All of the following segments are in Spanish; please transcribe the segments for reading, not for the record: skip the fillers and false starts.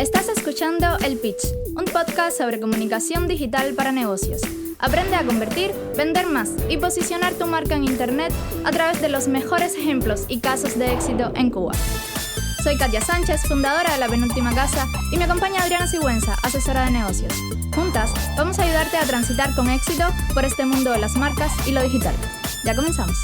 Estás escuchando El Pitch, un podcast sobre comunicación digital para negocios. Aprende a convertir, vender más y posicionar tu marca en Internet a través de los mejores ejemplos y casos de éxito en Cuba. Soy Katia Sánchez, fundadora de La Penúltima Casa, y me acompaña Adriana Sigüenza, asesora de negocios. Juntas, vamos a ayudarte a transitar con éxito por este mundo de las marcas y lo digital. Ya comenzamos.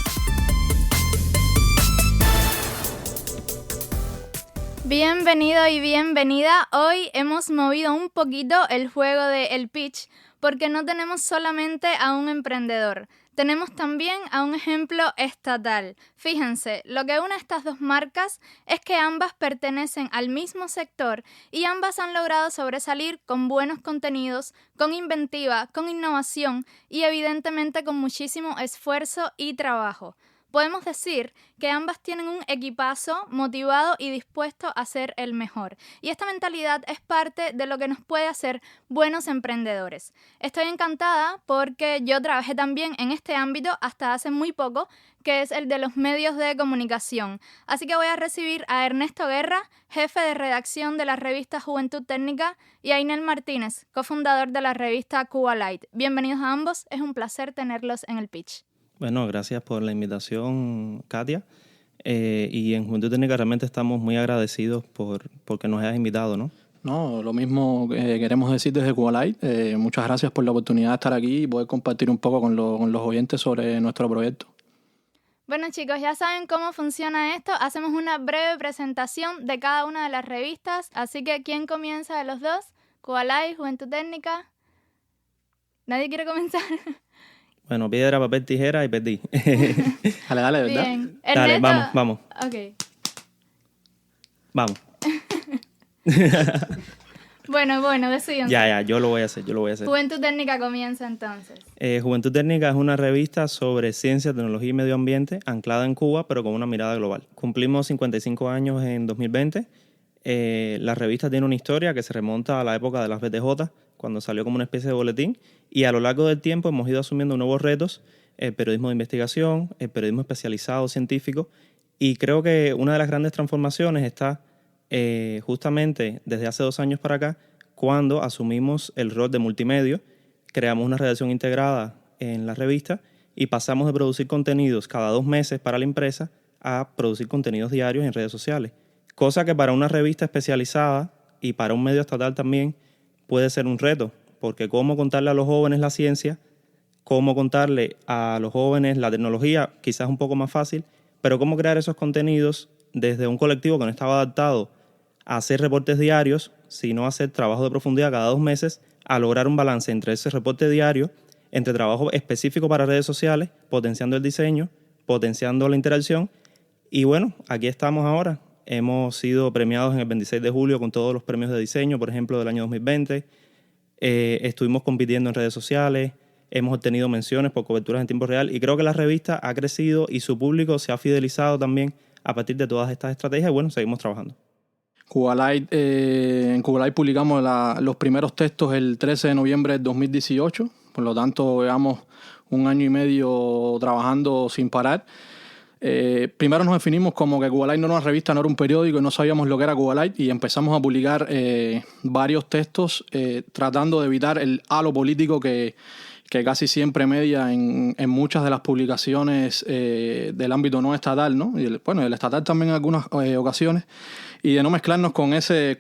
Bienvenido y bienvenida. Hoy hemos movido un poquito el juego de El Pitch porque no tenemos solamente a un emprendedor, tenemos también a un ejemplo estatal. Fíjense, lo que une a estas dos marcas es que ambas pertenecen al mismo sector y ambas han logrado sobresalir con buenos contenidos, con inventiva, con innovación y evidentemente con muchísimo esfuerzo y trabajo. Podemos decir que ambas tienen un equipazo motivado y dispuesto a ser el mejor. Y esta mentalidad es parte de lo que nos puede hacer buenos emprendedores. Estoy encantada porque yo trabajé también en este ámbito hasta hace muy poco, que es el de los medios de comunicación. Así que voy a recibir a Ernesto Guerra, jefe de redacción de la revista Juventud Técnica, y a Inel Martínez, cofundador de la revista Cuba Light. Bienvenidos a ambos, es un placer tenerlos en el pitch. Bueno, gracias por la invitación, Katia. Y en Juventud Técnica realmente estamos muy agradecidos porque nos hayas invitado, ¿no? No, lo mismo queremos decir desde Cuba Light. Muchas gracias por la oportunidad de estar aquí y poder compartir un poco con los oyentes sobre nuestro proyecto. Bueno, chicos, ya saben cómo funciona esto. Hacemos una breve presentación de cada una de las revistas. Así que, ¿quién comienza de los dos? Cuba Light, Juventud Técnica. ¿Nadie quiere comenzar? Bueno, piedra, papel, tijera y perdí. Dale, ¿verdad? Bien. Dale, Ernesto, vamos. Ok. Vamos. Bueno, decían. Ya, yo lo voy a hacer. Juventud Técnica comienza entonces. Juventud Técnica es una revista sobre ciencia, tecnología y medio ambiente, anclada en Cuba, pero con una mirada global. Cumplimos 55 años en 2020. La revista tiene una historia que se remonta a la época de las BTJ, cuando salió como una especie de boletín, y a lo largo del tiempo hemos ido asumiendo nuevos retos, el periodismo de investigación, el periodismo especializado científico, y creo que una de las grandes transformaciones está justamente desde hace 2 años para acá, cuando asumimos el rol de multimedia, creamos una redacción integrada en la revista y pasamos de producir contenidos cada 2 meses para la empresa a producir contenidos diarios en redes sociales, cosa que para una revista especializada y para un medio estatal también puede ser un reto, porque cómo contarle a los jóvenes la ciencia, cómo contarle a los jóvenes la tecnología, quizás es un poco más fácil, pero cómo crear esos contenidos desde un colectivo que no estaba adaptado a hacer reportes diarios, sino a hacer trabajo de profundidad cada 2 meses, a lograr un balance entre ese reporte diario, entre trabajo específico para redes sociales, potenciando el diseño, potenciando la interacción, y bueno, aquí estamos ahora. Hemos sido premiados en el 26 de julio con todos los premios de diseño, por ejemplo, del año 2020. Estuvimos compitiendo en redes sociales, hemos obtenido menciones por coberturas en tiempo real y creo que la revista ha crecido y su público se ha fidelizado también a partir de todas estas estrategias y bueno, seguimos trabajando. En Cuba Light publicamos los primeros textos el 13 de noviembre del 2018, por lo tanto llevamos 1 año y medio trabajando sin parar. Primero nos definimos como que Cuba Light no era una revista, no era un periódico y no sabíamos lo que era Cuba Light y empezamos a publicar varios textos tratando de evitar el halo político que casi siempre media en muchas de las publicaciones del ámbito no estatal, ¿no? Y el estatal también en algunas ocasiones, y de no mezclarnos con ese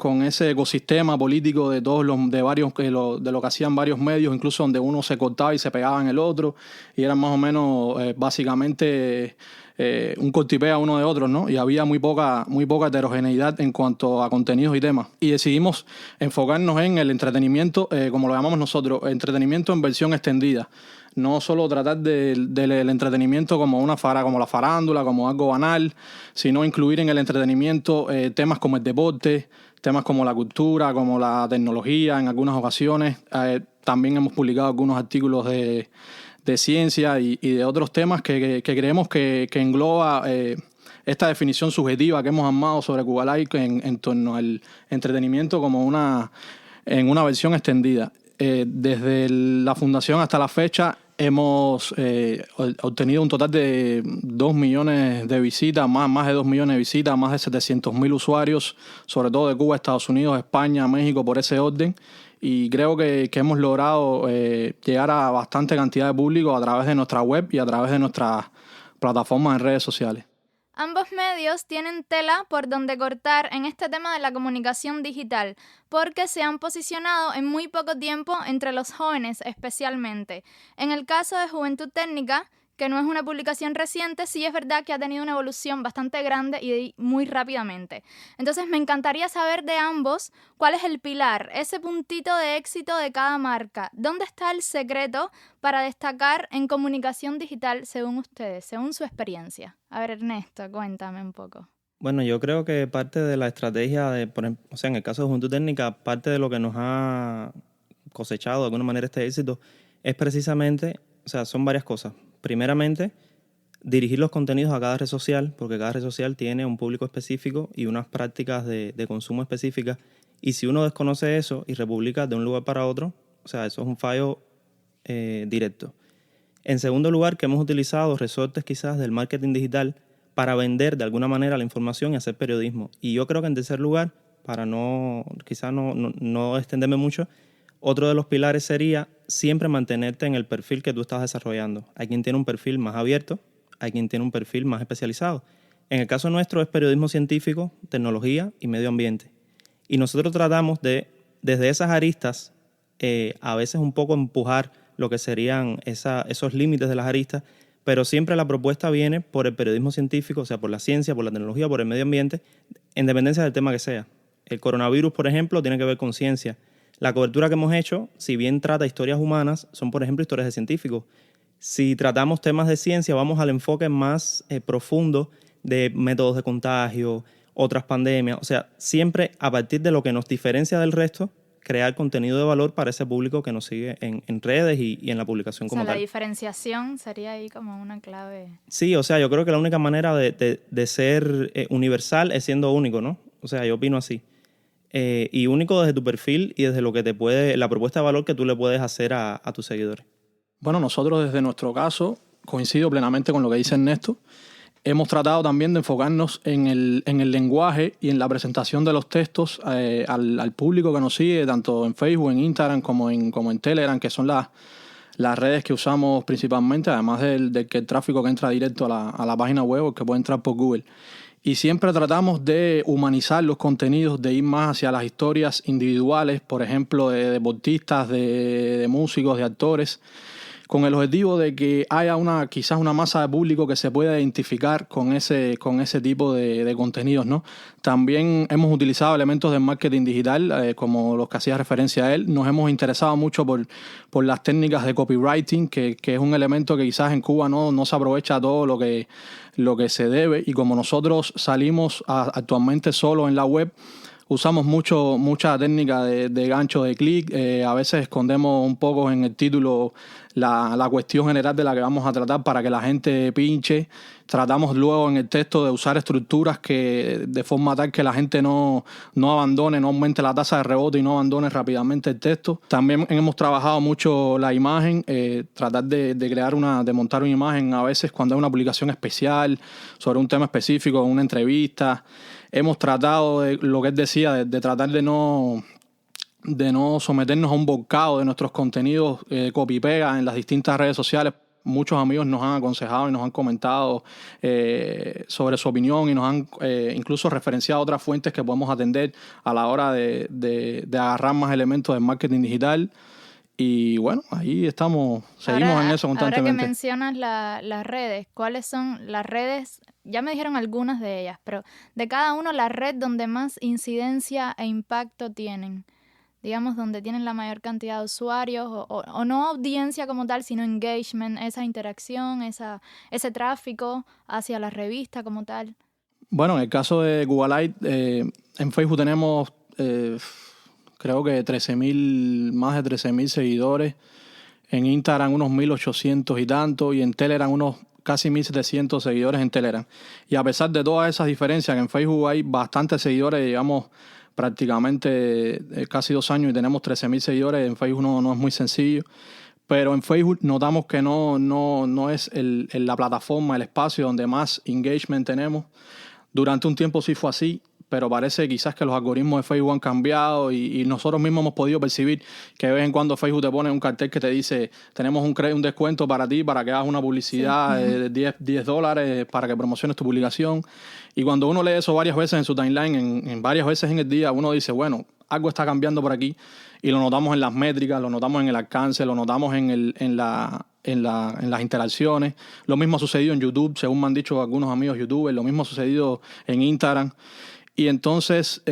ecosistema político de lo que hacían varios medios, incluso donde uno se cortaba y se pegaba en el otro, y eran más o menos básicamente un cortipea uno de otros, ¿no? Y había muy poca heterogeneidad en cuanto a contenidos y temas. Y decidimos enfocarnos en el entretenimiento, como lo llamamos nosotros, entretenimiento en versión extendida. No solo tratar del entretenimiento como la farándula, como algo banal, sino incluir en el entretenimiento temas como el deporte, temas como la cultura, como la tecnología en algunas ocasiones. También hemos publicado algunos artículos de ciencia y de otros temas que creemos que engloba esta definición subjetiva que hemos armado sobre Cuba Light en torno al entretenimiento como en una versión extendida. Desde la fundación hasta la fecha Hemos obtenido un total de 2 millones de visitas, más de 2 millones de visitas, más de 700.000 usuarios, sobre todo de Cuba, Estados Unidos, España, México, por ese orden. Y creo que hemos logrado llegar a bastante cantidad de público a través de nuestra web y a través de nuestras plataformas en redes sociales. Ambos medios tienen tela por donde cortar en este tema de la comunicación digital, porque se han posicionado en muy poco tiempo entre los jóvenes especialmente. En el caso de Juventud Técnica, que no es una publicación reciente, sí es verdad que ha tenido una evolución bastante grande y muy rápidamente. Entonces me encantaría saber de ambos cuál es el pilar, ese puntito de éxito de cada marca. ¿Dónde está el secreto para destacar en comunicación digital según ustedes, según su experiencia? A ver, Ernesto, cuéntame un poco. Bueno, yo creo que parte de la estrategia, por ejemplo, o sea, en el caso de Juventud Técnica, parte de lo que nos ha cosechado de alguna manera este éxito es precisamente, o sea, son varias cosas. Primeramente, dirigir los contenidos a cada red social, porque cada red social tiene un público específico y unas prácticas de consumo específicas. Y si uno desconoce eso y republica de un lugar para otro, o sea, eso es un fallo directo. En segundo lugar, que hemos utilizado resortes quizás del marketing digital para vender de alguna manera la información y hacer periodismo. Y yo creo que en tercer lugar, para quizás no extenderme mucho, otro de los pilares sería siempre mantenerte en el perfil que tú estás desarrollando. Hay quien tiene un perfil más abierto, hay quien tiene un perfil más especializado. En el caso nuestro es periodismo científico, tecnología y medio ambiente. Y nosotros tratamos de, desde esas aristas, a veces un poco empujar lo que serían esos límites de las aristas, pero siempre la propuesta viene por el periodismo científico, o sea, por la ciencia, por la tecnología, por el medio ambiente, en dependencia del tema que sea. El coronavirus, por ejemplo, tiene que ver con ciencia. La cobertura que hemos hecho, si bien trata historias humanas, son, por ejemplo, historias de científicos. Si tratamos temas de ciencia, vamos al enfoque más profundo de métodos de contagio, otras pandemias. O sea, siempre a partir de lo que nos diferencia del resto, crear contenido de valor para ese público que nos sigue en redes y en la publicación como tal. O sea, la diferenciación sería ahí como una clave. Sí, o sea, yo creo que la única manera de ser universal es siendo único, ¿no? O sea, yo opino así. Y único desde tu perfil y desde lo que la propuesta de valor que tú le puedes hacer a tus seguidores. Bueno, nosotros desde nuestro caso, coincido plenamente con lo que dice Ernesto, hemos tratado también de enfocarnos en el lenguaje y en la presentación de los textos al público que nos sigue, tanto en Facebook, en Instagram como en Telegram, que son las redes que usamos principalmente, además del que el tráfico que entra directo a la página web o que puede entrar por Google. Y siempre tratamos de humanizar los contenidos, de ir más hacia las historias individuales, por ejemplo, de deportistas, de músicos, de actores, con el objetivo de que haya quizás una masa de público que se pueda identificar con ese tipo de contenidos, ¿no? También hemos utilizado elementos del marketing digital, como los que hacía referencia a él. Nos hemos interesado mucho por las técnicas de copywriting, que es un elemento que quizás en Cuba no se aprovecha todo lo que se debe. Y como nosotros salimos actualmente solo en la web, usamos mucha técnica de gancho de clic. A veces escondemos un poco en el título la cuestión general de la que vamos a tratar para que la gente pinche. Tratamos luego en el texto de usar estructuras que de forma tal que la gente no abandone, no aumente la tasa de rebote y no abandone rápidamente el texto. También hemos trabajado mucho la imagen, tratar de montar una imagen a veces cuando hay una publicación especial sobre un tema específico, una entrevista. Hemos tratado, lo que él decía, de tratar de no someternos a un volcado de nuestros contenidos copy-pega en las distintas redes sociales. Muchos amigos nos han aconsejado y nos han comentado sobre su opinión y nos han incluso referenciado otras fuentes que podemos atender a la hora de agarrar más elementos del marketing digital. Y bueno, ahí seguimos en eso constantemente. Ahora que mencionas las redes, ¿cuáles son las redes? Ya me dijeron algunas de ellas, pero de cada uno la red donde más incidencia e impacto tienen. Digamos, donde tienen la mayor cantidad de usuarios, o no audiencia como tal, sino engagement, esa interacción, ese tráfico hacia la revista como tal. Bueno, en el caso de Cubalite, en Facebook tenemos creo que más de 13,000 seguidores. En Instagram unos 1,800 y tanto, y en Telegram unos casi 1,700 seguidores en Telegram. Y a pesar de todas esas diferencias, que en Facebook hay bastantes seguidores, digamos, prácticamente casi 2 años y tenemos 13,000 seguidores, en Facebook no es muy sencillo, pero en Facebook notamos que no es la plataforma, el espacio donde más engagement tenemos. Durante un tiempo sí fue así, pero parece quizás que los algoritmos de Facebook han cambiado y nosotros mismos hemos podido percibir que de vez en cuando Facebook te pone un cartel que te dice tenemos un descuento para ti, para que hagas una publicidad de $10 para que promociones tu publicación. Y cuando uno lee eso varias veces en su timeline, en varias veces en el día, uno dice, bueno, algo está cambiando por aquí, y lo notamos en las métricas, lo notamos en el alcance, lo notamos en las interacciones. Lo mismo ha sucedido en YouTube, según me han dicho algunos amigos youtubers, lo mismo ha sucedido en Instagram. Y entonces,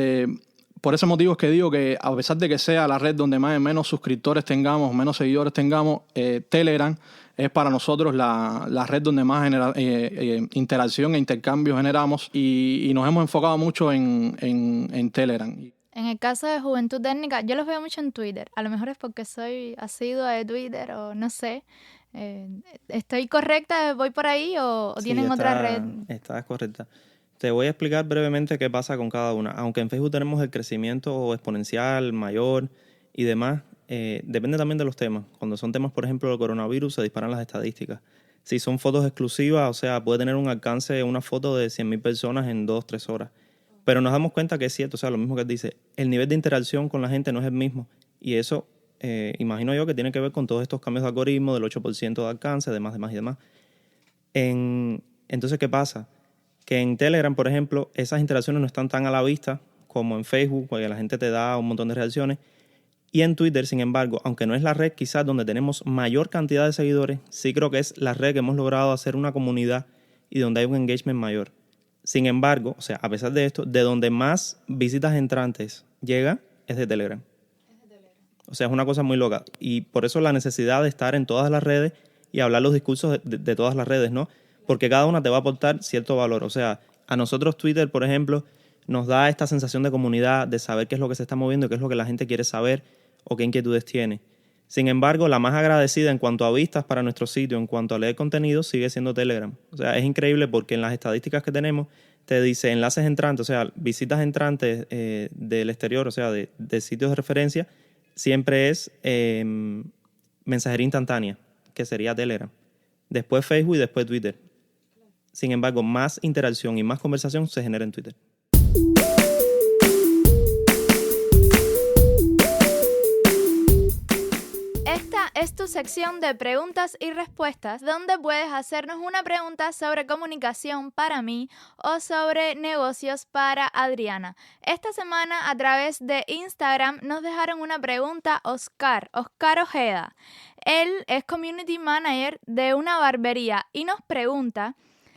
por ese motivo es que digo que a pesar de que sea la red donde menos suscriptores tengamos, menos seguidores tengamos, Telegram es para nosotros la red donde más interacción e intercambio generamos, y nos hemos enfocado mucho en Telegram. En el caso de Juventud Étnica, yo los veo mucho en Twitter. A lo mejor es porque soy asidua de Twitter o no sé. ¿Estoy correcta? ¿Voy por ahí o Sí, tienen otra red? Estás correcta. Te voy a explicar brevemente qué pasa con cada una. Aunque en Facebook tenemos el crecimiento exponencial, mayor y demás, depende también de los temas. Cuando son temas, por ejemplo, del coronavirus, se disparan las estadísticas. Si son fotos exclusivas, o sea, puede tener un alcance una foto de 100,000 personas en 2-3 horas. Pero nos damos cuenta que es cierto, o sea, lo mismo que él dice, el nivel de interacción con la gente no es el mismo. Y eso, imagino yo, que tiene que ver con todos estos cambios de algoritmo, del 8% de alcance, demás y demás. Entonces, ¿qué pasa? Que en Telegram, por ejemplo, esas interacciones no están tan a la vista como en Facebook, porque la gente te da un montón de reacciones. Y en Twitter, sin embargo, aunque no es la red quizás donde tenemos mayor cantidad de seguidores, sí creo que es la red que hemos logrado hacer una comunidad y donde hay un engagement mayor. Sin embargo, o sea, a pesar de esto, de donde más visitas entrantes llega es de Telegram. O sea, es una cosa muy loca. Y por eso la necesidad de estar en todas las redes y hablar los discursos de todas las redes, ¿no? Porque cada una te va a aportar cierto valor. O sea, a nosotros Twitter, por ejemplo, nos da esta sensación de comunidad, de saber qué es lo que se está moviendo, qué es lo que la gente quiere saber o qué inquietudes tiene. Sin embargo, la más agradecida en cuanto a vistas para nuestro sitio, en cuanto a leer contenido, sigue siendo Telegram. O sea, es increíble porque en las estadísticas que tenemos te dice enlaces entrantes, o sea, visitas entrantes del exterior, o sea, de sitios de referencia, siempre es mensajería instantánea, que sería Telegram. Después Facebook y después Twitter. Sin embargo, más interacción y más conversación se genera en Twitter. Esta es tu sección de preguntas y respuestas, donde puedes hacernos una pregunta sobre comunicación para mí o sobre negocios para Adriana. Esta semana, a través de Instagram, nos dejaron una pregunta Oscar Ojeda. Él es Community Manager de una barbería y nos pregunta: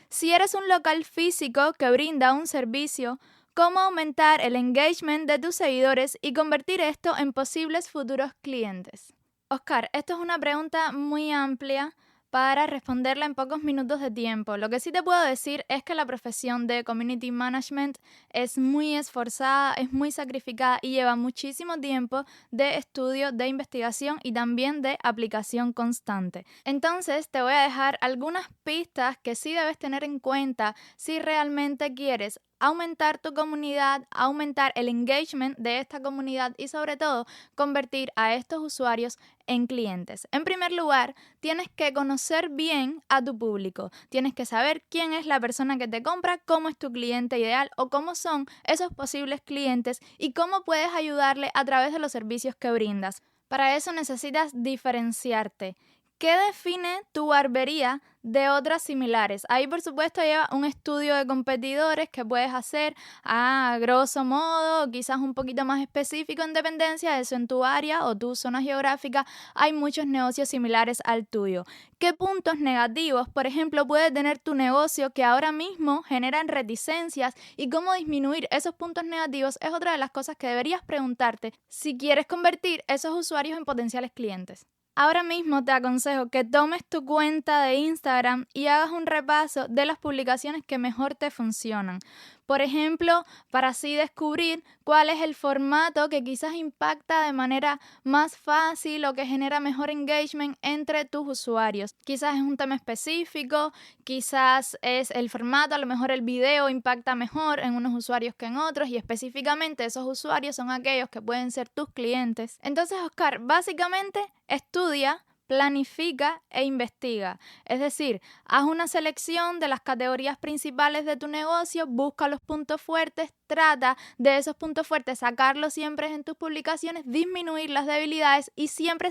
si eres un local físico que brinda un servicio, ¿cómo aumentar el engagement de tus seguidores y convertir esto en posibles futuros clientes? Oscar, esto es una pregunta muy amplia para responderla en pocos minutos de tiempo. Lo que sí te puedo decir es que la profesión de Community Management es muy esforzada, es muy sacrificada y lleva muchísimo tiempo de estudio, de investigación y también de aplicación constante. Entonces, te voy a dejar algunas pistas que sí debes tener en cuenta si realmente quieres aumentar tu comunidad, aumentar el engagement de esta comunidad y sobre todo convertir a estos usuarios en clientes. En primer lugar, tienes que conocer bien a tu público. Tienes que saber quién es la persona que te compra, cómo es tu cliente ideal o cómo son esos posibles clientes y cómo puedes ayudarle a través de los servicios que brindas. Para eso necesitas diferenciarte. ¿Qué define tu barbería de otras similares? Ahí, por supuesto, lleva un estudio de competidores que puedes hacer a grosso modo, quizás un poquito más específico en dependencia de eso en tu área o tu zona geográfica. Hay muchos negocios similares al tuyo. ¿Qué puntos negativos, por ejemplo, puede tener tu negocio que ahora mismo generan reticencias? Y cómo disminuir esos puntos negativos es otra de las cosas que deberías preguntarte si quieres convertir esos usuarios en potenciales clientes. Ahora mismo te aconsejo que tomes tu cuenta de Instagram y hagas un repaso de las publicaciones que mejor te funcionan. Por ejemplo, para así descubrir cuál es el formato que quizás impacta de manera más fácil o que genera mejor engagement entre tus usuarios. Quizás es un tema específico, quizás es el formato, a lo mejor el video impacta mejor en unos usuarios que en otros y específicamente esos usuarios son aquellos que pueden ser tus clientes. Entonces, Oscar, básicamente estudia planifica e investiga. Es decir, haz una selección de las categorías principales de tu negocio, busca los puntos fuertes, trata de esos puntos fuertes sacarlos siempre en tus publicaciones, disminuir las debilidades y siempre,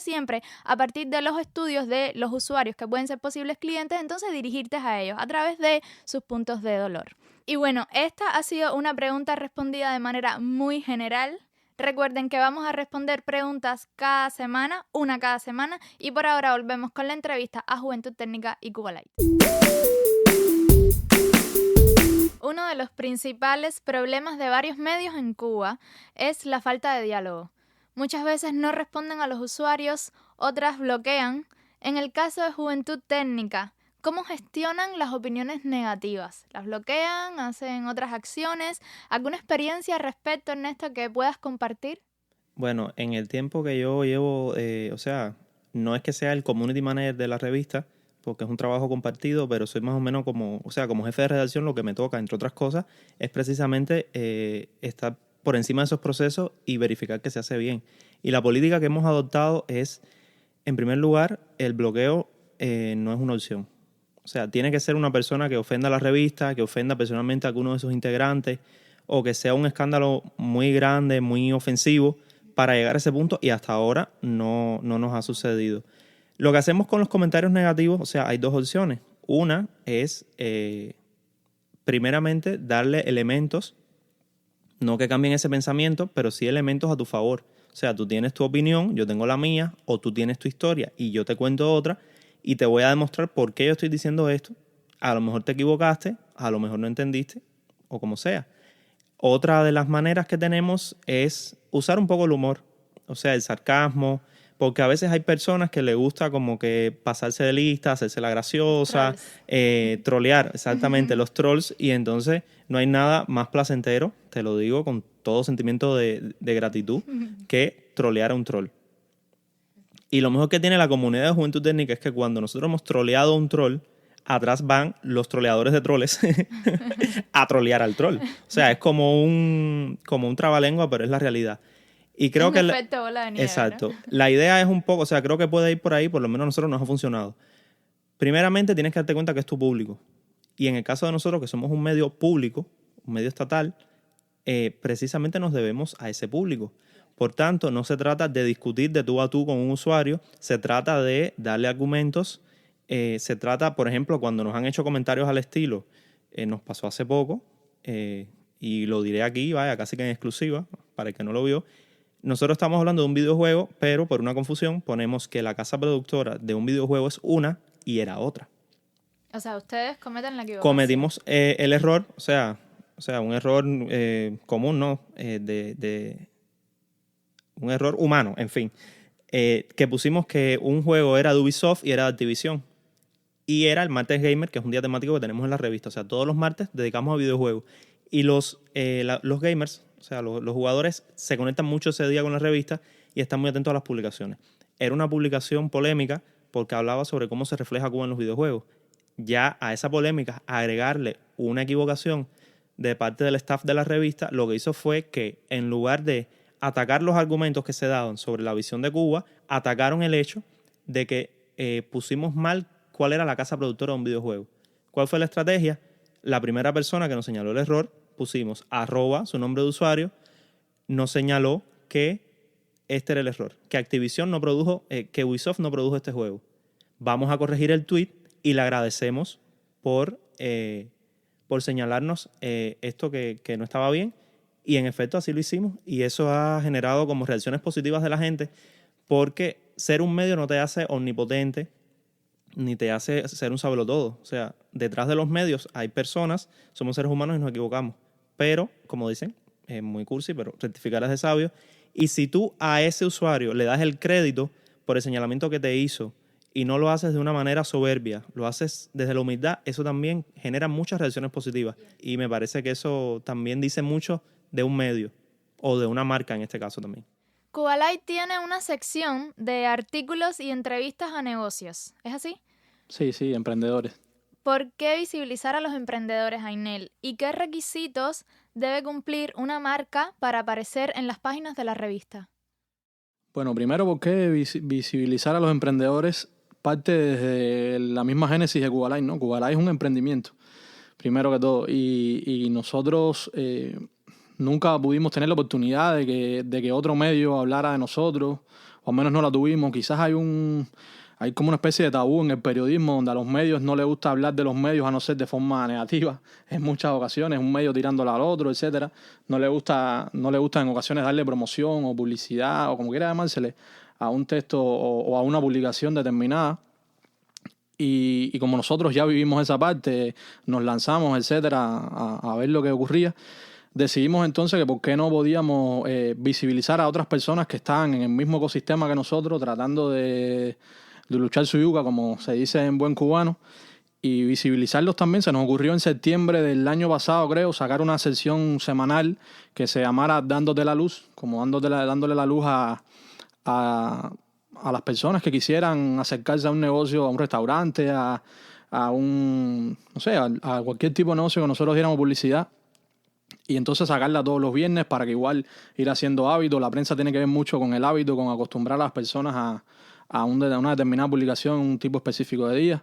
a partir de los estudios de los usuarios que pueden ser posibles clientes, entonces dirigirte a ellos a través de sus puntos de dolor. Y bueno, esta ha sido una pregunta respondida de manera muy general. Recuerden que vamos a responder preguntas cada semana, una cada semana, y por ahora volvemos con la entrevista a Juventud Técnica y Cuba Light. Uno de los principales problemas de varios medios en Cuba es la falta de diálogo. Muchas veces no responden a los usuarios, otras bloquean. En el caso de Juventud Técnica, ¿cómo gestionan las opiniones negativas? ¿Las bloquean? ¿Hacen otras acciones? ¿Alguna experiencia al respecto, Ernesto, que puedas compartir? Bueno, en el tiempo que yo llevo, no es que sea el community manager de la revista, porque es un trabajo compartido, pero soy más o menos como jefe de redacción, lo que me toca, entre otras cosas, es precisamente estar por encima de esos procesos y verificar que se hace bien. Y la política que hemos adoptado es, en primer lugar, el bloqueo no es una opción. O sea, tiene que ser una persona que ofenda a la revista, que ofenda personalmente a alguno de sus integrantes, o que sea un escándalo muy grande, muy ofensivo, para llegar a ese punto, y hasta ahora no nos ha sucedido. Lo que hacemos con los comentarios negativos, o sea, hay dos opciones. Una es, primeramente, darle elementos, no que cambien ese pensamiento, pero sí elementos a tu favor. O sea, tú tienes tu opinión, yo tengo la mía, o tú tienes tu historia y yo te cuento otra, y te voy a demostrar por qué yo estoy diciendo esto. A lo mejor te equivocaste, a lo mejor no entendiste, o como sea. Otra de las maneras que tenemos es usar un poco el humor, o sea, el sarcasmo, porque a veces hay personas que les gusta como que pasarse de lista, hacerse la graciosa, trolear, exactamente, los trolls, y entonces no hay nada más placentero, te lo digo con todo sentimiento de gratitud, que trolear a un troll. Y lo mejor que tiene la comunidad de Juventud Técnica es que cuando nosotros hemos troleado a un troll, atrás van los troleadores de troles a trolear al troll. O sea, es como un trabalengua, pero es la realidad. Y creo que efecto bola de nieve, exacto. ¿no? La idea es un poco, o sea, creo que puede ir por ahí, por lo menos a nosotros nos ha funcionado. Primeramente, tienes que darte cuenta que es tu público. Y en el caso de nosotros, que somos un medio público, un medio estatal, precisamente nos debemos a ese público. Por tanto, no se trata de discutir de tú a tú con un usuario, se trata de darle argumentos. Se trata, por ejemplo, cuando nos han hecho comentarios al estilo, nos pasó hace poco, y lo diré aquí, vaya, casi que en exclusiva, para el que no lo vio. Nosotros estamos hablando de un videojuego, pero por una confusión ponemos que la casa productora de un videojuego es una y era otra. O sea, ustedes cometen la equivocación. Cometimos el error, o sea, un error común, ¿no? Un error humano, en fin. Que pusimos que un juego era de Ubisoft y era de Activision. Y era el Martes Gamer, que es un día temático que tenemos en la revista. O sea, todos los martes dedicamos a videojuegos. Y los gamers, o sea, los jugadores se conectan mucho ese día con la revista y están muy atentos a las publicaciones. Era una publicación polémica porque hablaba sobre cómo se refleja Cuba en los videojuegos. Ya a esa polémica, agregarle una equivocación de parte del staff de la revista, lo que hizo fue que en lugar de atacar los argumentos que se daban sobre la visión de Cuba, atacaron el hecho de que pusimos mal cuál era la casa productora de un videojuego. ¿Cuál fue la estrategia? La primera persona que nos señaló el error, pusimos @ su nombre de usuario, nos señaló que este era el error, que Activision no produjo, que Ubisoft no produjo este juego. Vamos a corregir el tweet y le agradecemos por señalarnos esto que no estaba bien. Y en efecto así lo hicimos y eso ha generado como reacciones positivas de la gente, porque ser un medio no te hace omnipotente ni te hace ser un sabelotodo. O sea, detrás de los medios hay personas, somos seres humanos y nos equivocamos. Pero, como dicen, es muy cursi, pero rectificar es de sabio. Y si tú a ese usuario le das el crédito por el señalamiento que te hizo y no lo haces de una manera soberbia, lo haces desde la humildad, eso también genera muchas reacciones positivas. Y me parece que eso también dice mucho de un medio o de una marca en este caso también. Cuba Light tiene una sección de artículos y entrevistas a negocios. ¿Es así? Sí, emprendedores. ¿Por qué visibilizar a los emprendedores, Ainel? ¿Y qué requisitos debe cumplir una marca para aparecer en las páginas de la revista? Bueno, primero porque visibilizar a los emprendedores parte desde la misma génesis de Cuba Live, ¿no? Cuba Live es un emprendimiento, primero que todo. Y nosotros nunca pudimos tener la oportunidad de que otro medio hablara de nosotros, o al menos no la tuvimos. Quizás hay como una especie de tabú en el periodismo donde a los medios no les gusta hablar de los medios a no ser de forma negativa en muchas ocasiones, un medio tirándola al otro, etcétera. No le gusta en ocasiones darle promoción o publicidad o como quiera llamársele a un texto o a una publicación determinada. Y como nosotros ya vivimos esa parte, nos lanzamos, etcétera, a ver lo que ocurría, decidimos entonces que por qué no podíamos visibilizar a otras personas que estaban en el mismo ecosistema que nosotros, tratando de luchar su yuca, como se dice en buen cubano, y visibilizarlos también. Se nos ocurrió en septiembre del año pasado, creo, sacar una sección semanal que se llamara Dándote la Luz, como dándole la luz a las personas que quisieran acercarse a un negocio, a un restaurante, a cualquier tipo de negocio que nosotros diéramos publicidad. Y entonces sacarla todos los viernes para que igual ir haciendo hábito. La prensa tiene que ver mucho con el hábito, con acostumbrar a las personas a una determinada publicación, un tipo específico de día.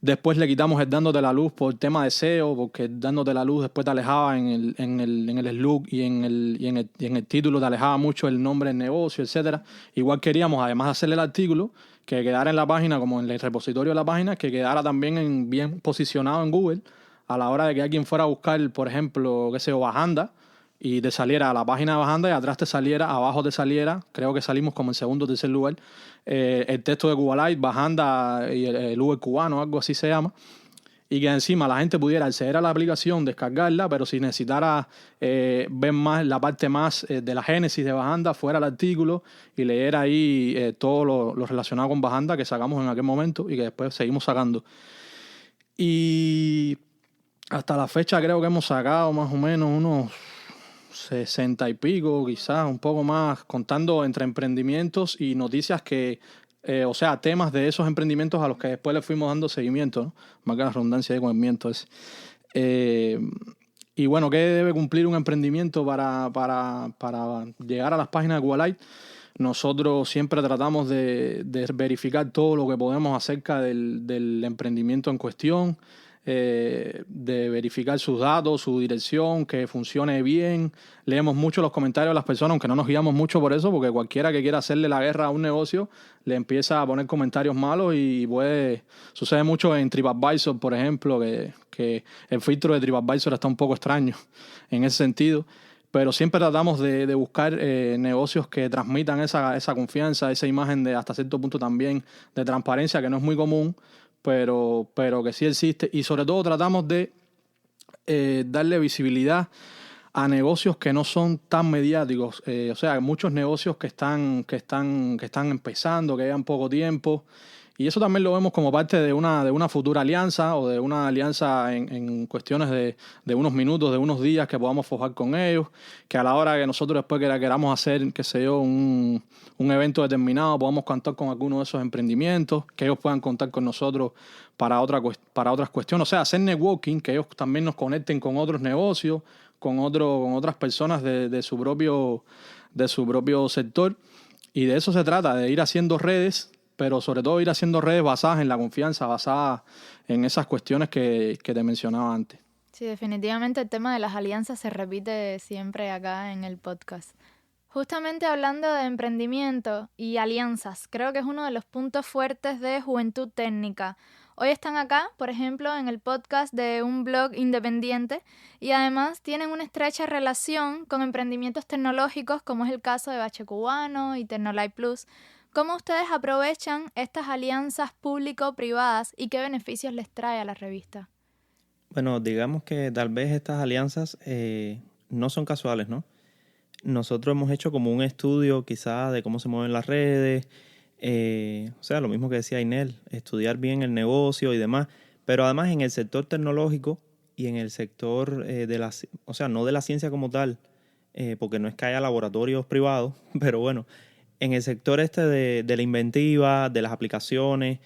Después le quitamos el Dándote la Luz por tema de SEO, porque Dándote la Luz después te alejaba en el slug y en el título, te alejaba mucho el nombre del negocio, etcétera. Igual queríamos, además de hacerle el artículo, que quedara en la página, como en el repositorio de la página, que quedara también bien posicionado en Google a la hora de que alguien fuera a buscar, por ejemplo, Bajanda, y te saliera a la página de Bajanda y atrás te saliera, abajo te saliera, creo que salimos como en segundo o tercer lugar, el texto de Cuba Live, Bajanda y el Uber cubano, algo así se llama, y que encima la gente pudiera acceder a la aplicación, descargarla, pero si necesitara ver más la parte más de la génesis de Bajanda, fuera el artículo y leer ahí todo lo relacionado con Bajanda que sacamos en aquel momento y que después seguimos sacando. Y hasta la fecha creo que hemos sacado más o menos unos 60 y pico, quizás un poco más, contando entre emprendimientos y noticias temas de esos emprendimientos a los que después le fuimos dando seguimiento, ¿no? Más que la redundancia de conocimiento ese. Y bueno, ¿qué debe cumplir un emprendimiento para llegar a las páginas de Cuba Live? Nosotros siempre tratamos de verificar todo lo que podemos acerca del emprendimiento en cuestión, de verificar sus datos, su dirección, que funcione bien. Leemos mucho los comentarios de las personas, aunque no nos guiamos mucho por eso, porque cualquiera que quiera hacerle la guerra a un negocio le empieza a poner comentarios malos y sucede mucho en TripAdvisor, por ejemplo, que el filtro de TripAdvisor está un poco extraño en ese sentido. Pero siempre tratamos de buscar negocios que transmitan esa confianza, esa imagen de hasta cierto punto también de transparencia, que no es muy común, pero que sí existe. Y sobre todo tratamos de darle visibilidad a negocios que no son tan mediáticos. Muchos negocios que están empezando, que llevan poco tiempo. Y eso también lo vemos como parte de una futura alianza o de una alianza en cuestiones de unos minutos, de unos días que podamos forjar con ellos, que a la hora que nosotros después queramos hacer, un evento determinado, podamos contar con alguno de esos emprendimientos, que ellos puedan contar con nosotros para otras cuestiones. O sea, hacer networking, que ellos también nos conecten con otros negocios, con otras personas de su propio sector. Y de eso se trata, de ir haciendo redes, pero sobre todo ir haciendo redes basadas en la confianza, basadas en esas cuestiones que te mencionaba antes. Sí, definitivamente el tema de las alianzas se repite siempre acá en el podcast. Justamente hablando de emprendimiento y alianzas, creo que es uno de los puntos fuertes de Juventud Técnica. Hoy están acá, por ejemplo, en el podcast de un blog independiente y además tienen una estrecha relación con emprendimientos tecnológicos como es el caso de Bache Cubano y Tecnolive Plus. ¿Cómo ustedes aprovechan estas alianzas público-privadas y qué beneficios les trae a la revista? Bueno, digamos que tal vez estas alianzas no son casuales, ¿no? Nosotros hemos hecho como un estudio quizás de cómo se mueven las redes, lo mismo que decía Inel, estudiar bien el negocio y demás, pero además en el sector tecnológico y en el sector no de la ciencia como tal, porque no es que haya laboratorios privados, pero bueno, en el sector de la inventiva, de las aplicaciones,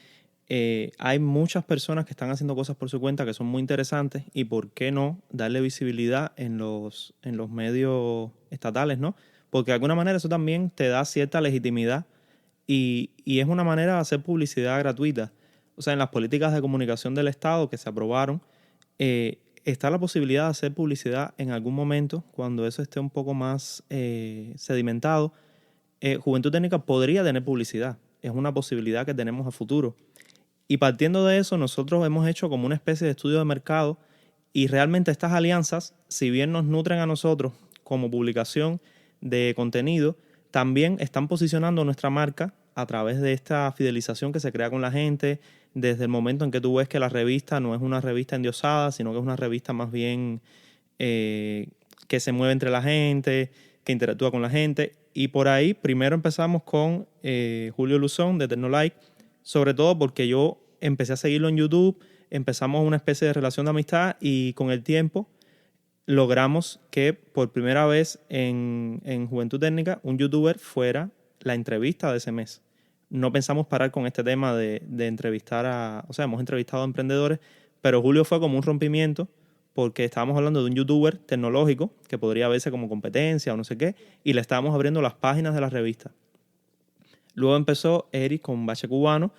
hay muchas personas que están haciendo cosas por su cuenta que son muy interesantes y por qué no darle visibilidad en los medios estatales, ¿no? porque de alguna manera eso también te da cierta legitimidad y es una manera de hacer publicidad gratuita. O sea, en las políticas de comunicación del Estado que se aprobaron, está la posibilidad de hacer publicidad en algún momento, cuando eso esté un poco más sedimentado. Juventud Técnica podría tener publicidad. Es una posibilidad que tenemos a futuro. Y partiendo de eso, nosotros hemos hecho como una especie de estudio de mercado y realmente estas alianzas, si bien nos nutren a nosotros como publicación de contenido, también están posicionando nuestra marca a través de esta fidelización que se crea con la gente, desde el momento en que tú ves que la revista no es una revista endiosada, sino que es una revista más bien que se mueve entre la gente, que interactúa con la gente. Y por ahí primero empezamos con Julio Luzón de Tecnolike, sobre todo porque yo empecé a seguirlo en YouTube, empezamos una especie de relación de amistad y con el tiempo logramos que por primera vez en Juventud Técnica un youtuber fuera la entrevista de ese mes. No pensamos parar con este tema de entrevistar o sea, hemos entrevistado a emprendedores, pero Julio fue como un rompimiento porque estábamos hablando de un youtuber tecnológico que podría verse como competencia o no sé qué, y le estábamos abriendo las páginas de la revista. Luego empezó Eric con Bache Cubano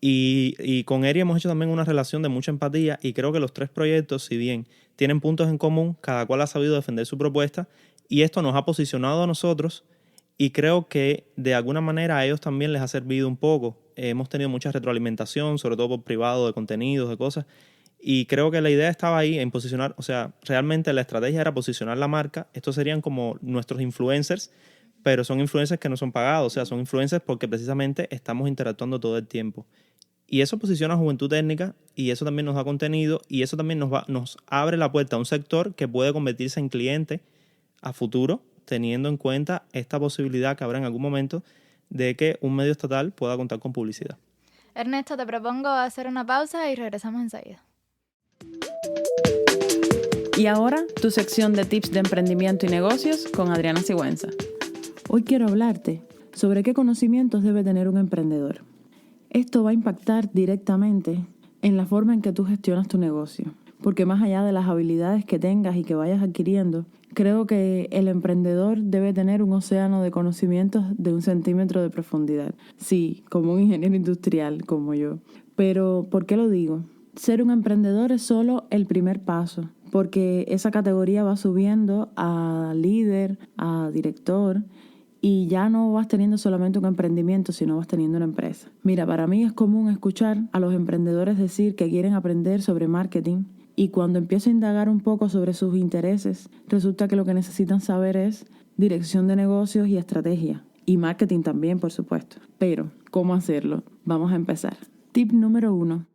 y con Eric hemos hecho también una relación de mucha empatía y creo que los tres proyectos, si bien tienen puntos en común, cada cual ha sabido defender su propuesta y esto nos ha posicionado a nosotros y creo que de alguna manera a ellos también les ha servido un poco. Hemos tenido mucha retroalimentación, sobre todo por privado, de contenidos, de cosas, y creo que la idea estaba ahí en posicionar, o sea, realmente la estrategia era posicionar la marca. Estos serían como nuestros influencers, pero son influencers que no son pagados, o sea, son influencers porque precisamente estamos interactuando todo el tiempo. Y eso posiciona a Juventud Técnica y eso también nos da contenido y eso también nos abre la puerta a un sector que puede convertirse en cliente a futuro, teniendo en cuenta esta posibilidad que habrá en algún momento de que un medio estatal pueda contar con publicidad. Ernesto, te propongo hacer una pausa y regresamos enseguida. Y ahora, tu sección de tips de emprendimiento y negocios con Adriana Sigüenza. Hoy quiero hablarte sobre qué conocimientos debe tener un emprendedor. Esto va a impactar directamente en la forma en que tú gestionas tu negocio, porque más allá de las habilidades que tengas y que vayas adquiriendo, creo que el emprendedor debe tener un océano de conocimientos de 1 centímetro de profundidad. Sí, como un ingeniero industrial como yo. Pero, ¿por qué lo digo? Ser un emprendedor es solo el primer paso, porque esa categoría va subiendo a líder, a director, y ya no vas teniendo solamente un emprendimiento, sino vas teniendo una empresa. Mira, para mí es común escuchar a los emprendedores decir que quieren aprender sobre marketing y cuando empiezo a indagar un poco sobre sus intereses, resulta que lo que necesitan saber es dirección de negocios y estrategia. Y marketing también, por supuesto. Pero, ¿cómo hacerlo? Vamos a empezar. Tip número 1.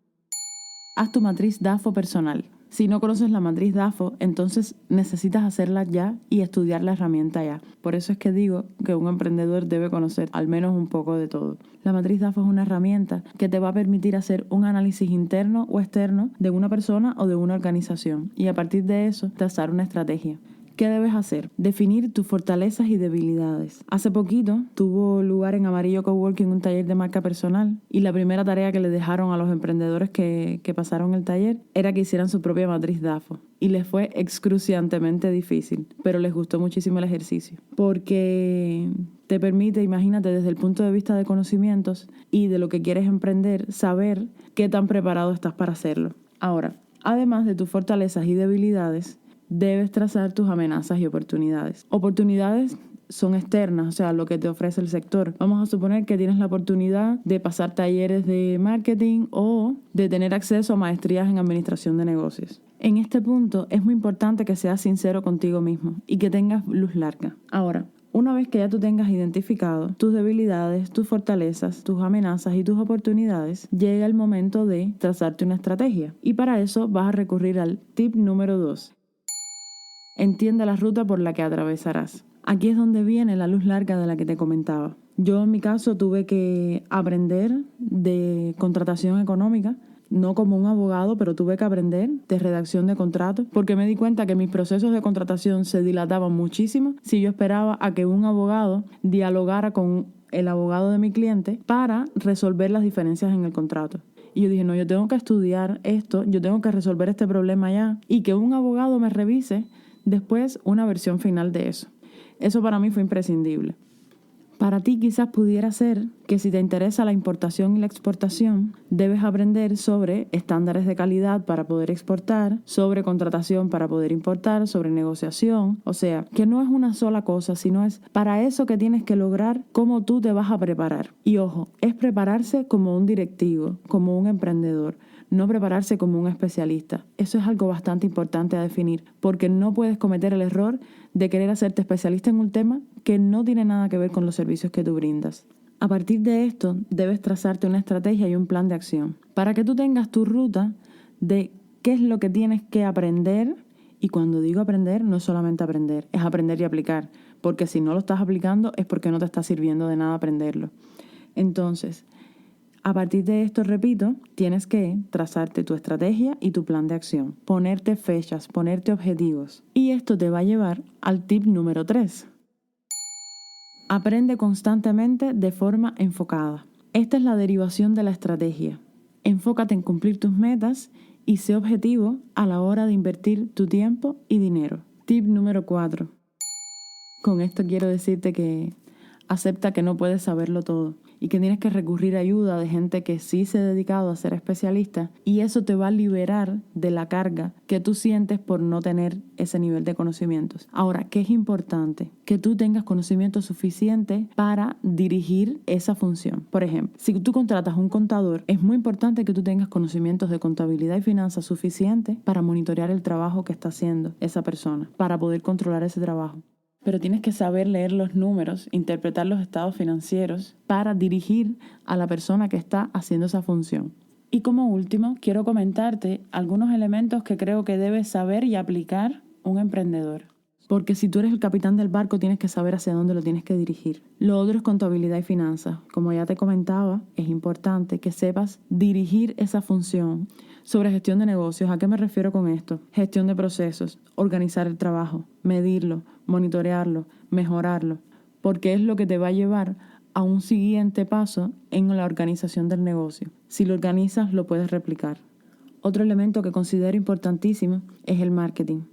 Haz tu matriz DAFO personal. Si no conoces la matriz DAFO, entonces necesitas hacerla ya y estudiar la herramienta ya. Por eso es que digo que un emprendedor debe conocer al menos un poco de todo. La matriz DAFO es una herramienta que te va a permitir hacer un análisis interno o externo de una persona o de una organización y a partir de eso trazar una estrategia. ¿Qué debes hacer? Definir tus fortalezas y debilidades. Hace poquito tuvo lugar en Amarillo Coworking un taller de marca personal y la primera tarea que le dejaron a los emprendedores que pasaron el taller era que hicieran su propia matriz DAFO. Y les fue excruciantemente difícil, pero les gustó muchísimo el ejercicio. Porque te permite, imagínate, desde el punto de vista de conocimientos y de lo que quieres emprender, saber qué tan preparado estás para hacerlo. Ahora, además de tus fortalezas y debilidades, debes trazar tus amenazas y oportunidades. Oportunidades son externas, o sea, lo que te ofrece el sector. Vamos a suponer que tienes la oportunidad de pasar talleres de marketing o de tener acceso a maestrías en administración de negocios. En este punto es muy importante que seas sincero contigo mismo y que tengas luz larga. Ahora, una vez que ya tú tengas identificado tus debilidades, tus fortalezas, tus amenazas y tus oportunidades, llega el momento de trazarte una estrategia. Y para eso vas a recurrir al tip número 2. Entiende la ruta por la que atravesarás. Aquí es donde viene la luz larga de la que te comentaba. Yo en mi caso tuve que aprender de contratación económica, no como un abogado, pero tuve que aprender de redacción de contratos, porque me di cuenta que mis procesos de contratación se dilataban muchísimo si yo esperaba a que un abogado dialogara con el abogado de mi cliente para resolver las diferencias en el contrato. Y yo dije, no, yo tengo que estudiar esto, yo tengo que resolver este problema ya, y que un abogado me revise después una versión final de eso. Eso para mí fue imprescindible. Para ti quizás pudiera ser que si te interesa la importación y la exportación, debes aprender sobre estándares de calidad para poder exportar, sobre contratación para poder importar, sobre negociación. O sea, que no es una sola cosa, sino es para eso que tienes que lograr cómo tú te vas a preparar. Y ojo, es prepararse como un directivo, como un emprendedor, no prepararse como un especialista. Eso es algo bastante importante a definir, porque no puedes cometer el error de querer hacerte especialista en un tema que no tiene nada que ver con los servicios que tú brindas. A partir de esto, debes trazarte una estrategia y un plan de acción para que tú tengas tu ruta de qué es lo que tienes que aprender. Y cuando digo aprender, no es solamente aprender, es aprender y aplicar, porque si no lo estás aplicando es porque no te está sirviendo de nada aprenderlo. Entonces, a partir de esto, repito, tienes que trazarte tu estrategia y tu plan de acción, ponerte fechas, ponerte objetivos. Y esto te va a llevar al tip número 3. Aprende constantemente de forma enfocada. Esta es la derivación de la estrategia. Enfócate en cumplir tus metas y sé objetivo a la hora de invertir tu tiempo y dinero. Tip número 4. Con esto quiero decirte que acepta que no puedes saberlo todo y que tienes que recurrir a ayuda de gente que sí se ha dedicado a ser especialista, y eso te va a liberar de la carga que tú sientes por no tener ese nivel de conocimientos. Ahora, ¿qué es importante? Que tú tengas conocimiento suficiente para dirigir esa función. Por ejemplo, si tú contratas un contador, es muy importante que tú tengas conocimientos de contabilidad y finanzas suficientes para monitorear el trabajo que está haciendo esa persona, para poder controlar ese trabajo. Pero tienes que saber leer los números, interpretar los estados financieros para dirigir a la persona que está haciendo esa función. Y como último, quiero comentarte algunos elementos que creo que debes saber y aplicar un emprendedor. Porque si tú eres el capitán del barco, tienes que saber hacia dónde lo tienes que dirigir. Lo otro es contabilidad y finanzas. Como ya te comentaba, es importante que sepas dirigir esa función. Sobre gestión de negocios, ¿a qué me refiero con esto? Gestión de procesos, organizar el trabajo, medirlo, monitorearlo, mejorarlo, porque es lo que te va a llevar a un siguiente paso en la organización del negocio. Si lo organizas, lo puedes replicar. Otro elemento que considero importantísimo es el marketing.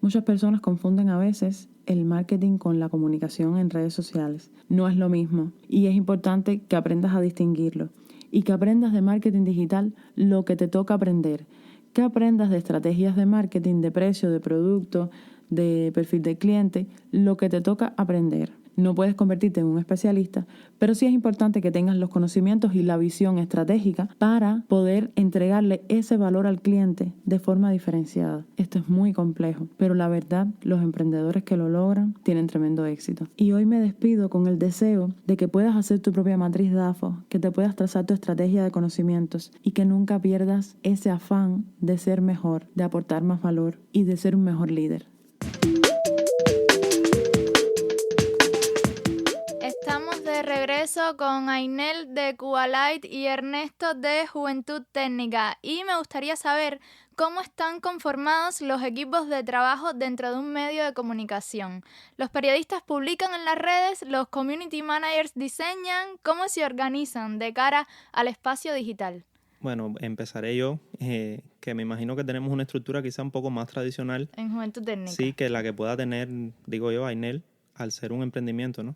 Muchas personas confunden a veces el marketing con la comunicación en redes sociales. No es lo mismo y es importante que aprendas a distinguirlo y que aprendas de marketing digital lo que te toca aprender, que aprendas de estrategias de marketing, de precio, de producto, de perfil de cliente, lo que te toca aprender. No puedes convertirte en un especialista, pero sí es importante que tengas los conocimientos y la visión estratégica para poder entregarle ese valor al cliente de forma diferenciada. Esto es muy complejo, pero la verdad, los emprendedores que lo logran tienen tremendo éxito. Y hoy me despido con el deseo de que puedas hacer tu propia matriz DAFO, que te puedas trazar tu estrategia de conocimientos y que nunca pierdas ese afán de ser mejor, de aportar más valor y de ser un mejor líder. Estamos de regreso con Ainel de Cubalight y Ernesto de Juventud Técnica, y me gustaría saber cómo están conformados los equipos de trabajo dentro de un medio de comunicación. Los periodistas publican en las redes, los community managers diseñan, ¿cómo se organizan de cara al espacio digital? Bueno, empezaré yo, que me imagino que tenemos una estructura quizá un poco más tradicional. En Juventud Técnica. Sí, que la que pueda tener, digo yo, Ainel, al ser un emprendimiento, ¿no?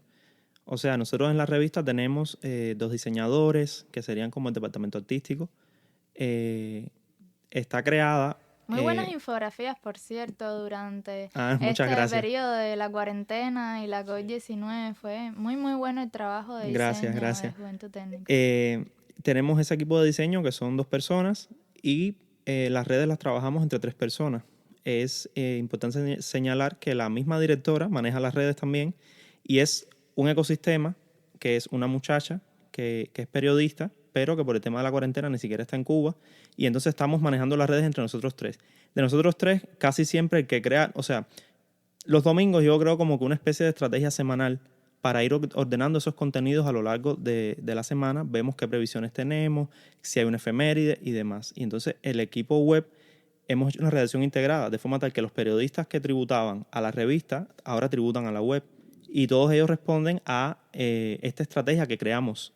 O sea, nosotros en la revista tenemos 2 diseñadores, que serían como el departamento artístico. Está creada... Muy buenas infografías, por cierto, durante muchas gracias. Periodo de la cuarentena y la COVID-19. Fue muy, muy bueno el trabajo de diseño de Juventud Técnica. Tenemos ese equipo de diseño que son 2 personas y las redes las trabajamos entre 3 personas. Es importante señalar que la misma directora maneja las redes también y es un ecosistema que es una muchacha que es periodista, pero que por el tema de la cuarentena ni siquiera está en Cuba, y entonces estamos manejando las redes entre nosotros 3. De nosotros 3, casi siempre el que crea, o sea, los domingos yo creo como que una especie de estrategia semanal para ir ordenando esos contenidos a lo largo de la semana, vemos qué previsiones tenemos, si hay una efeméride y demás. Y entonces el equipo web hemos hecho una redacción integrada, de forma tal que los periodistas que tributaban a la revista ahora tributan a la web. Y todos ellos responden a esta estrategia que creamos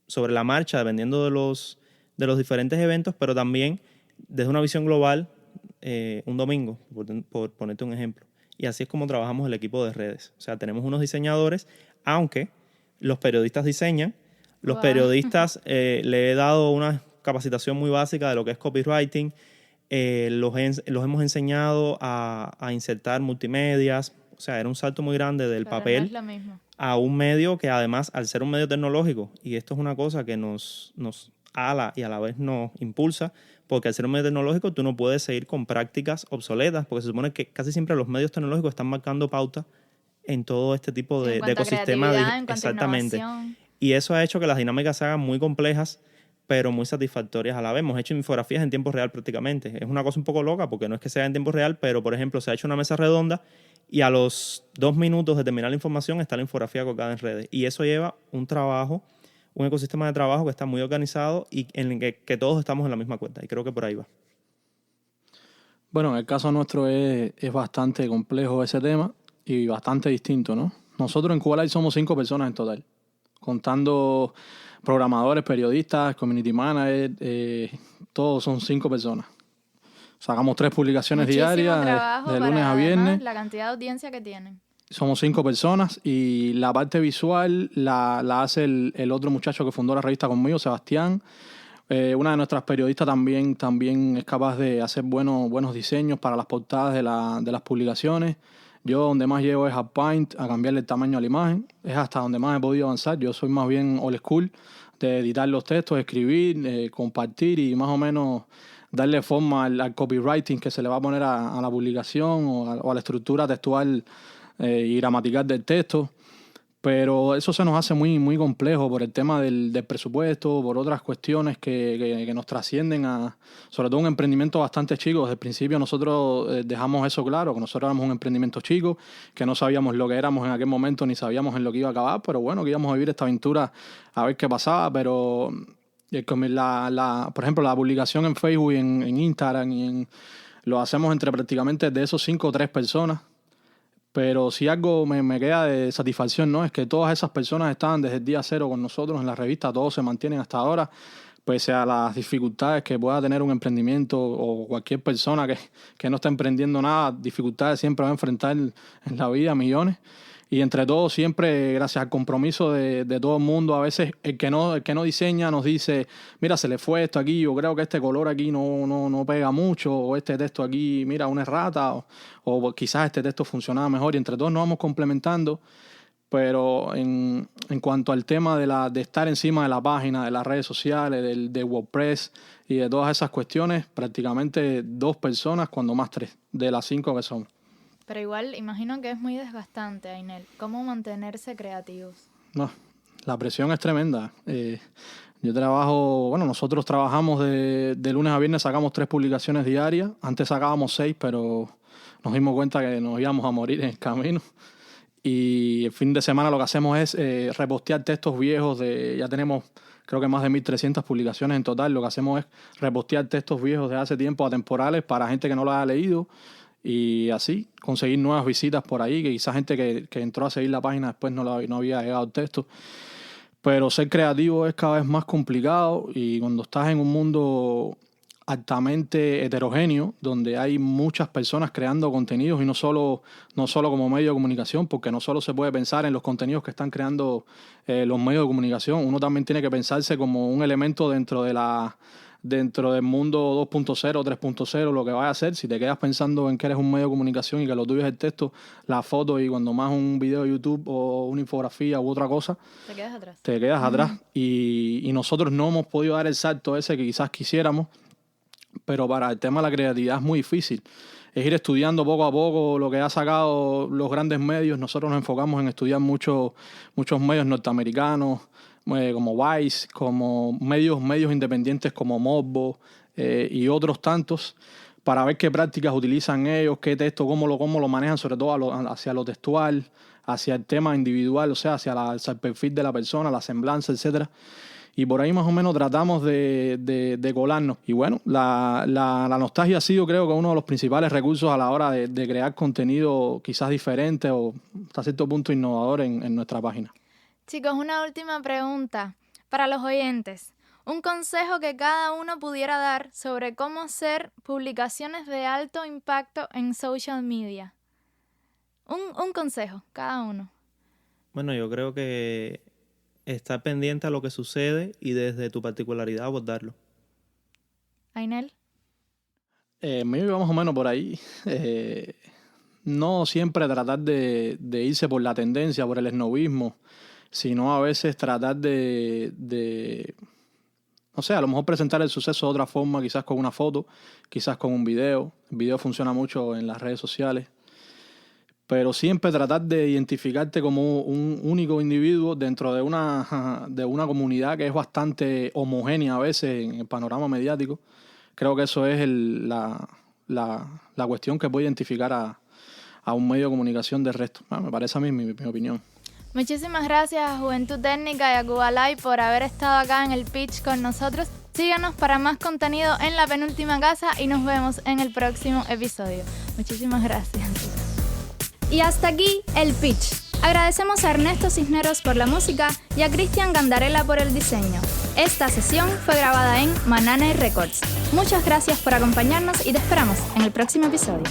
sobre la marcha, dependiendo de los diferentes eventos, pero también desde una visión global un domingo, por ponerte un ejemplo. y así es como trabajamos el equipo de redes. O sea, tenemos unos diseñadores, aunque los periodistas diseñan, los periodistas le he dado una capacitación muy básica de lo que es copywriting, los hemos enseñado a insertar multimedias. O sea, era un salto muy grande del papel no es lo mismo. A un medio que además, al ser un medio tecnológico, y esto es una cosa que nos ala y a la vez nos impulsa, porque al ser un medio tecnológico tú no puedes seguir con prácticas obsoletas, porque se supone que casi siempre los medios tecnológicos están marcando pauta en todo este tipo de ecosistema. Exactamente. Y eso ha hecho que las dinámicas se hagan muy complejas, pero muy satisfactorias a la vez. Hemos hecho infografías en tiempo real prácticamente. Es una cosa un poco loca porque no es que sea en tiempo real, pero por ejemplo se ha hecho una mesa redonda y a los 2 minutos de terminar la información está la infografía colgada en redes. Y eso lleva un trabajo, un ecosistema de trabajo que está muy organizado y en el que todos estamos en la misma cuenta. Y creo que por ahí va. Bueno, en el caso nuestro es bastante complejo ese tema y bastante distinto, ¿no? Nosotros en Cuba Live somos 5 personas en total, contando programadores, periodistas, community managers, todos son 5 personas. Sacamos 3 publicaciones diarias de lunes a viernes. La cantidad de audiencia que tienen. Somos 5 personas y la parte visual la hace el otro muchacho que fundó la revista conmigo, Sebastián. Una de nuestras periodistas también es capaz de hacer buenos diseños para las portadas de las publicaciones. Yo donde más llevo es a Paint, a cambiarle el tamaño a la imagen. Es hasta donde más he podido avanzar. Yo soy más bien old school, de editar los textos, escribir, compartir y más o menos darle forma al copywriting que se le va a poner a la publicación o a la estructura textual y gramatical del texto. Pero eso se nos hace muy, muy complejo por el tema del presupuesto, por otras cuestiones que nos trascienden sobre todo un emprendimiento bastante chico. Desde el principio nosotros dejamos eso claro, que nosotros éramos un emprendimiento chico, que no sabíamos lo que éramos en aquel momento ni sabíamos en lo que iba a acabar, pero bueno, que íbamos a vivir esta aventura a ver qué pasaba. Pero por ejemplo, la publicación en Facebook y en Instagram lo hacemos entre prácticamente de esos 5 o 3 personas. Pero si algo me queda de satisfacción, ¿no? Es que todas esas personas estaban desde el día 0 con nosotros en la revista, todos se mantienen hasta ahora, pese a las dificultades que pueda tener un emprendimiento o cualquier persona que no está emprendiendo nada. Dificultades siempre va a enfrentar en la vida, millones. Y entre todos siempre, gracias al compromiso de todo el mundo, a veces el que no diseña nos dice, mira, se le fue esto aquí, yo creo que este color aquí no pega mucho, o este texto aquí, mira, una errata, o quizás este texto funcionaba mejor, y entre todos nos vamos complementando. Pero en cuanto al tema de estar encima de la página, de las redes sociales, de WordPress y de todas esas cuestiones, prácticamente 2 personas, cuando más 3, de las 5 que somos. Pero igual, imagino que es muy desgastante, Ainel. ¿Cómo mantenerse creativos? No, la presión es tremenda. Yo trabajo, nosotros trabajamos de lunes a viernes, sacamos 3 publicaciones diarias. Antes sacábamos 6, pero nos dimos cuenta que nos íbamos a morir en el camino. Y el fin de semana lo que hacemos es repostear textos viejos. Ya tenemos, creo que más de 1.300 publicaciones en total. Lo que hacemos es repostear textos viejos de hace tiempo atemporales para gente que no lo haya leído. Y así conseguir nuevas visitas por ahí, que quizás gente que entró a seguir la página después no había llegado el texto. Pero ser creativo es cada vez más complicado, y cuando estás en un mundo altamente heterogéneo, donde hay muchas personas creando contenidos y no solo como medio de comunicación, porque no solo se puede pensar en los contenidos que están creando los medios de comunicación, uno también tiene que pensarse como un elemento dentro del mundo 2.0, 3.0, lo que vas a hacer. Si te quedas pensando en que eres un medio de comunicación y que lo tuyo es el texto, la foto y cuando más un video de YouTube o una infografía u otra cosa, te quedas atrás. Y nosotros no hemos podido dar el salto ese que quizás quisiéramos, pero para el tema de la creatividad es muy difícil. Es ir estudiando poco a poco lo que ha sacado los grandes medios. Nosotros nos enfocamos en estudiar muchos medios norteamericanos, como Vice, como medios independientes como Mobo y otros tantos, para ver qué prácticas utilizan ellos, qué texto, cómo lo manejan, sobre todo hacia lo textual, hacia el tema individual, o sea, hacia el perfil de la persona, la semblanza, etcétera. Y por ahí más o menos tratamos de colarnos. Y bueno, la nostalgia ha sido, creo que, uno de los principales recursos a la hora de crear contenido quizás diferente o hasta cierto punto innovador en nuestra página. Chicos, una última pregunta para los oyentes. Un consejo que cada uno pudiera dar sobre cómo hacer publicaciones de alto impacto en social media. Un consejo, cada uno. Bueno, yo creo que estar pendiente a lo que sucede y desde tu particularidad abordarlo. Ainel. Mío iba más o menos por ahí. No siempre tratar de irse por la tendencia, por el esnovismo, sino a veces tratar de no sé, a lo mejor presentar el suceso de otra forma, quizás con una foto, quizás con un video. El video funciona mucho en las redes sociales. Pero siempre tratar de identificarte como un único individuo dentro de una comunidad que es bastante homogénea a veces en el panorama mediático. Creo que eso es la cuestión que puede identificar a un medio de comunicación del resto. Me parece a mí mi opinión. Muchísimas gracias a Juventud Técnica y a Cuba Live por haber estado acá en el pitch con nosotros. Síganos para más contenido en La Penúltima Casa y nos vemos en el próximo episodio. Muchísimas gracias. Y hasta aquí el pitch. Agradecemos a Ernesto Cisneros por la música y a Cristian Gandarella por el diseño. Esta sesión fue grabada en Manana Records. Muchas gracias por acompañarnos y te esperamos en el próximo episodio.